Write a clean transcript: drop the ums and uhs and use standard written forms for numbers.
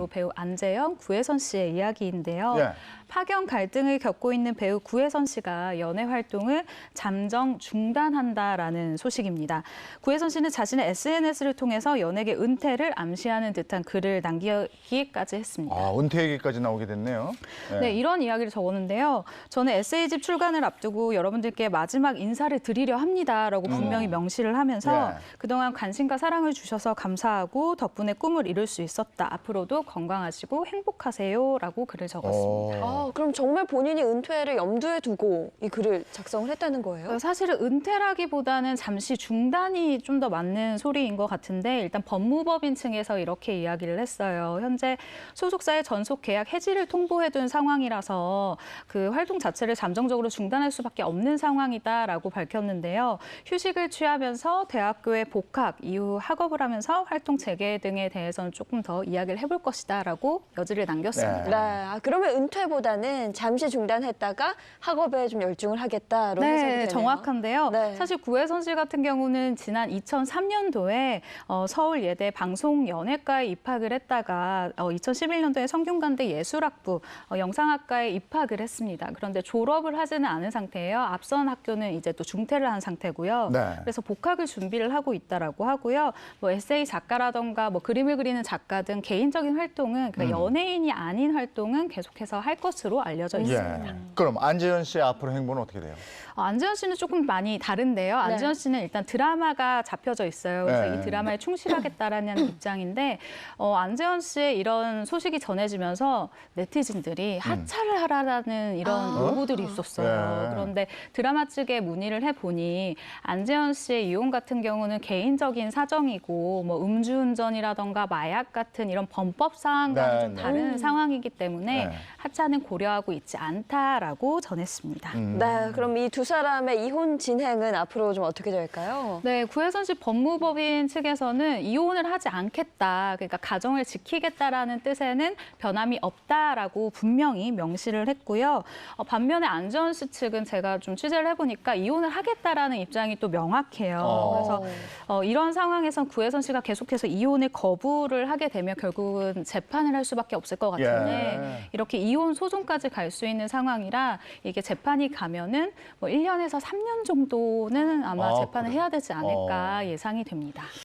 배우 안재현, 구혜선 씨의 이야기인데요. 예. 파견 갈등을 겪고 있는 배우 구혜선 씨가 연애 활동을 잠정 중단한다라는 소식입니다. 구혜선 씨는 자신의 SNS를 통해서 연예계 은퇴를 암시하는 듯한 글을 남기기까지 했습니다. 아, 은퇴 얘기까지 나오게 됐네요. 예. 네, 이런 이야기를 적었는데요. 저는 에세이집 출간을 앞두고 여러분들께 마지막 인사를 드리려 합니다라고 분명히 명시를 하면서 예. 그동안 관심과 사랑을 주셔서 감사하고 덕분에 꿈을 이룰 수 있었다. 앞으로도 건강하시고 행복하세요라고 글을 적었습니다. 그럼 정말 본인이 은퇴를 염두에 두고 이 글을 작성을 했다는 거예요? 사실은 은퇴라기보다는 잠시 중단이 좀 더 맞는 소리인 것 같은데 일단 법무법인 층에서 이렇게 이야기를 했어요. 현재 소속사의 전속 계약 해지를 통보해둔 상황이라서 그 활동 자체를 잠정적으로 중단할 수밖에 없는 상황이다라고 밝혔는데요. 휴식을 취하면서 대학교에 복학, 이후 학업을 하면서 활동 재개 등에 대해서는 조금 더 이야기를 해볼 것이다라고 여지를 남겼습니다. 네. 그러면 은퇴보다는 잠시 중단했다가 학업에 좀 열중을 하겠다 이런 해석이 네, 되네요. 정확한데요. 네. 사실 구혜선 씨 같은 경우는 지난 2003년도에 서울예대 방송연예과에 입학을 했다가 2011년도에 성균관대 예술학부 영상학과에 입학을 했습니다. 그런데 졸업을 하지는 않은 상태예요. 앞선 학교는 이제 또 중퇴를 한 상태고요. 네. 그래서 복학을 준비를 하고 있다라고 하고요. 뭐 에세이 작가라던가 뭐 그림을 그리는 작가 등 개인적인 활동은 그러니까 연예인이 아닌 활동은 계속해서 할 것으로 알려져 있습니다. 예. 그럼 안재현 씨의 앞으로 행보는 어떻게 돼요? 안재현 씨는 조금 많이 다른데요. 안재현 씨는 일단 드라마가 잡혀져 있어요. 그래서 네. 이 드라마에 충실하겠다라는 입장인데 안재현 씨의 이런 소식이 전해지면서 네티즌들이 하차를 하라는 이런 요구들이 있었어요. 네. 그런데 드라마 측에 문의를 해보니 안재현 씨의 이혼 같은 경우는 개인적인 사정이고 뭐 음주운전이라던가 마약 같은 이런 범법 사항과는 네, 좀 네. 다른 상황이기 때문에 네. 하차는 고려하고 있지 않다라고 전했습니다. 네, 그럼 이 두 사람의 이혼 진행은 앞으로 좀 어떻게 될까요? 네, 구혜선 씨 법무법인 측에서는 이혼을 하지 않겠다, 그러니까 가정을 지키겠다라는 뜻에는 변함이 없다라고 분명히 명시를 했고요. 반면에 안재현 씨 측은 제가 좀 취재를 해보니까 이혼을 하겠다라는 입장이 또 명확해요. 그래서 이런 상황에선 구혜선 씨가 계속해서 이혼을 거부를 하게 되면 결국은 재판을 할 수밖에 없을 것 같은데 예. 이렇게 이혼 소송까지 갈 수 있는 상황이라 이게 재판이 가면은 뭐 1년에서 3년 정도는 아마 아, 재판을 그래요? 해야 되지 않을까 예상이 됩니다.